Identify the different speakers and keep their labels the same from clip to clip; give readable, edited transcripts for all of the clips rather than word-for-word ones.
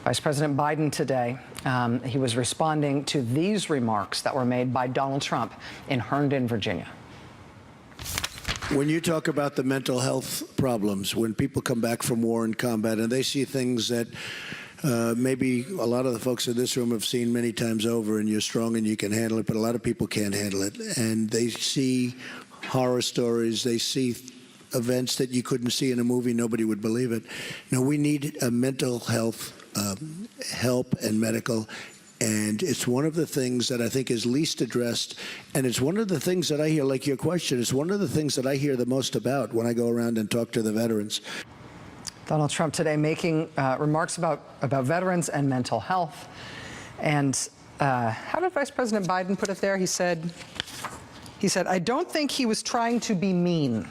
Speaker 1: Vice President Biden today, he was responding to these remarks that were made by Donald Trump in Herndon, Virginia.
Speaker 2: When you talk about the mental health problems, when people come back from war and combat and they see things that maybe a lot of the folks in this room have seen many times over, and you're strong and you can handle it, but a lot of people can't handle it. And they see horror stories, they see events that you couldn't see in a movie, nobody would believe it. Now, we need a mental health help and medical, and it's one of the things that I think is least addressed, and it's one of the things that I hear, like your question, it's one of the things that I hear the most about when I go around and talk to the veterans.
Speaker 1: Donald Trump today making remarks about veterans and mental health. And how did Vice President Biden put it there? He said, I don't think he was trying to be mean.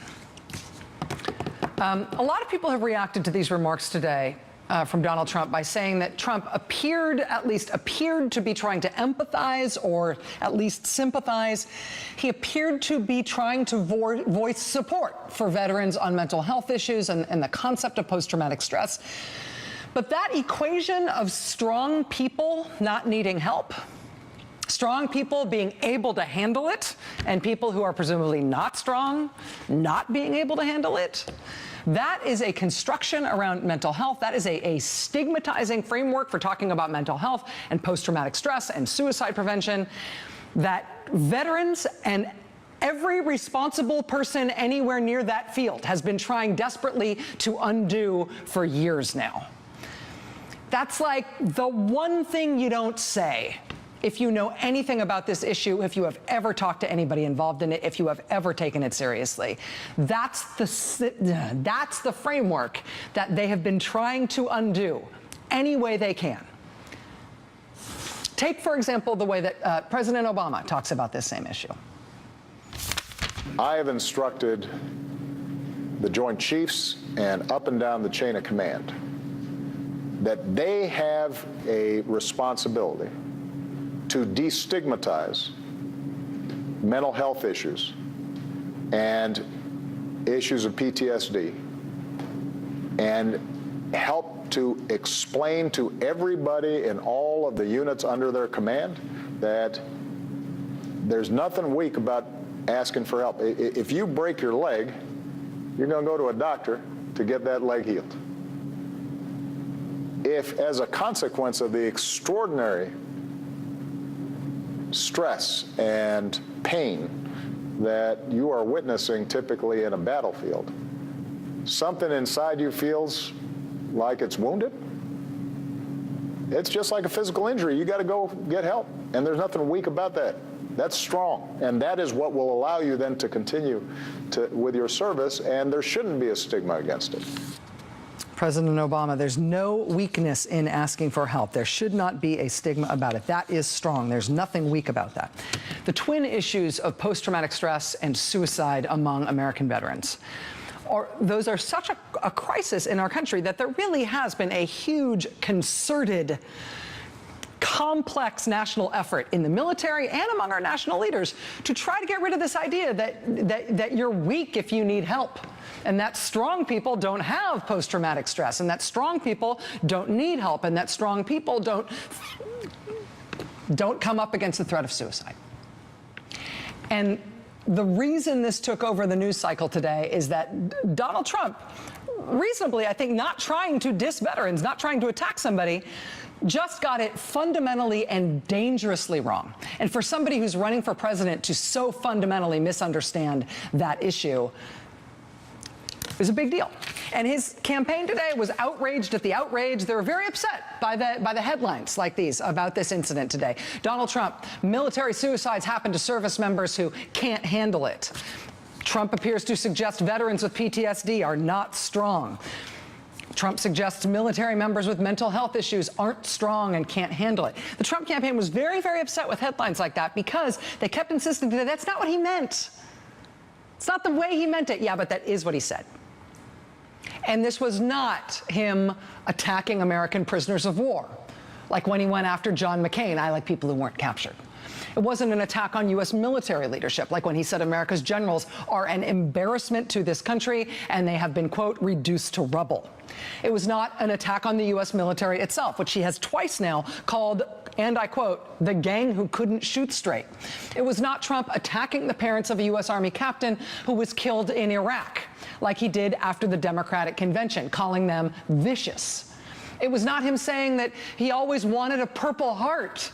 Speaker 1: A lot of people have reacted to these remarks today from Donald Trump by saying that Trump at least appeared to be trying to empathize or at least sympathize. He appeared to be trying to voice support for veterans on mental health issues and the concept of post-traumatic stress. But that equation of strong people not needing help, strong people being able to handle it, and people who are presumably not strong not being able to handle it, that is a construction around mental health. That is a stigmatizing framework for talking about mental health and post-traumatic stress and suicide prevention that veterans and every responsible person anywhere near that field has been trying desperately to undo for years now. That's like the one thing you don't say if you know anything about this issue, if you have ever talked to anybody involved in it, if you have ever taken it seriously. That's the framework that they have been trying to undo any way they can. Take, for example, the way that President Obama talks about this same issue.
Speaker 3: I have instructed the Joint Chiefs and up and down the chain of command that they have a responsibility to destigmatize mental health issues and issues of PTSD and help to explain to everybody in all of the units under their command that there's nothing weak about asking for help. If you break your leg, you're going to go to a doctor to get that leg healed. If, as a consequence of the extraordinary stress and pain that you are witnessing typically in a battlefield, something inside you feels like it's wounded, it's just like a physical injury. You got to go get help, and there's nothing weak about that. That's strong, and that is what will allow you then to continue with your service, and there shouldn't be a stigma against it.
Speaker 1: President Obama, there's no weakness in asking for help. There should not be a stigma about it. That is strong. There's nothing weak about that. The twin issues of post-traumatic stress and suicide among American veterans, those are such a crisis in our country that there really has been a huge, concerted, complex national effort in the military and among our national leaders to try to get rid of this idea that you're weak if you need help, and that strong people don't have post-traumatic stress, and that strong people don't need help, and that strong people don't come up against the threat of suicide. And the reason this took over the news cycle today is that Donald Trump, reasonably, I think, not trying to diss veterans, not trying to attack somebody, just got it fundamentally and dangerously wrong. And for somebody who's running for president to so fundamentally misunderstand that issue is a big deal. And his campaign today was outraged at the outrage. They were very upset by the headlines like these about this incident today. Donald Trump, military suicides happen to service members who can't handle it. Trump appears to suggest veterans with PTSD are not strong. Trump suggests military members with mental health issues aren't strong and can't handle it. The Trump campaign was very, very upset with headlines like that because they kept insisting that that's not what he meant. It's not the way he meant it. Yeah, but that is what he said. And this was not him attacking American prisoners of war, like when he went after John McCain. I like people who weren't captured. It wasn't an attack on U.S. military leadership, like when he said America's generals are an embarrassment to this country and they have been, quote, reduced to rubble. It was not an attack on the U.S. military itself, which he has twice now called, and I quote, the gang who couldn't shoot straight. It was not Trump attacking the parents of a U.S. Army captain who was killed in Iraq, like he did after the Democratic convention, calling them vicious. It was not him saying that he always wanted a Purple Heart,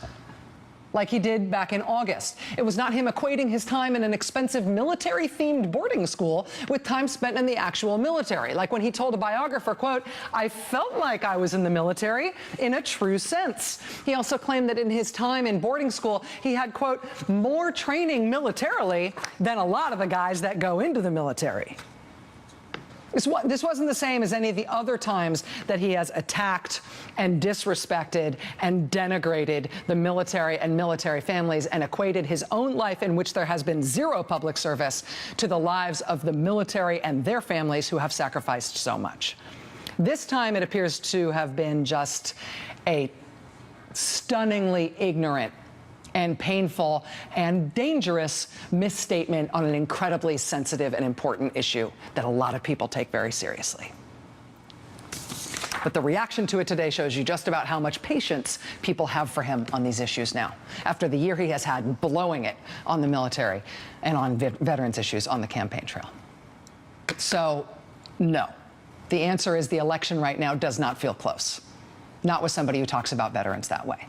Speaker 1: like he did back in August. It was not him equating his time in an expensive military-themed boarding school with time spent in the actual military, like when he told a biographer, quote, I felt like I was in the military in a true sense. He also claimed that in his time in boarding school, he had, quote, more training militarily than a lot of the guys that go into the military. This wasn't the same as any of the other times that he has attacked and disrespected and denigrated the military and military families and equated his own life, in which there has been zero public service, to the lives of the military and their families who have sacrificed so much. This time it appears to have been just a stunningly ignorant and painful and dangerous misstatement on an incredibly sensitive and important issue that a lot of people take very seriously. But the reaction to it today shows you just about how much patience people have for him on these issues now, after the year he has had blowing it on the military and on veterans issues on the campaign trail. So, no. The answer is the election right now does not feel close. Not with somebody who talks about veterans that way.